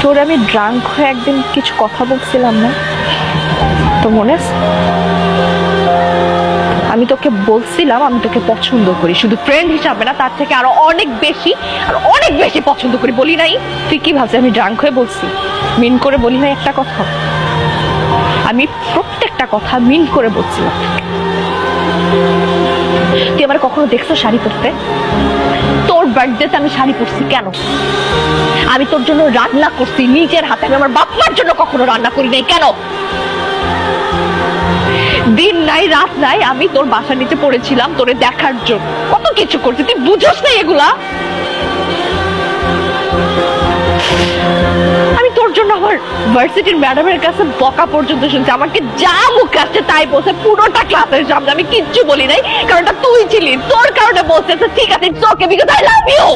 তোর আমি ড্রাঙ্ক হয়ে একদিন কিছু কথা বলছিলাম না, তো মনে আছে? আমি তোকে বলছিলাম আমি তোকে পছন্দ করি, শুধু ফ্রেন্ড হিসাবে না, তার থেকে আরো অনেক বেশি পছন্দ করি। বলি নাই? তুই কি ভাবছিস আমি ড্রাঙ্ক হয়ে বলছি? মিন করে বলি নাই একটা কথা? আমি প্রত্যেকটা কথা মিন করে বলছিলাম। তুই আমার কখনো দেখছো শাড়ি পরতে? তোর বার্থডেতে আমি শাড়ি পরছি কেন? আমি তোর জন্য রান্না করছি নিজের হাতে, আমি আমার বাপ মার জন্য কখনো রান্না করি নাই কেন? দিন নাই রাত নাই আমি তোর বাসার নিচে পড়েছিলাম তোরে দেখার জন্য, কত কিছু করছি, তুই বুঝোস না এগুলা? আমি তোর জন্য আমার ভার্সিটির ম্যাডামের কাছে বকা পর্যন্ত শুনছি, আমাকে যা মুখ আসছে তাই বলছে পুরোটা ক্লাসের সামনে, আমি কিচ্ছু বলি নাই, কারণ তুই ছিলি, তোর কারণে বলছে ঠিক আছে, it's okay because I love you.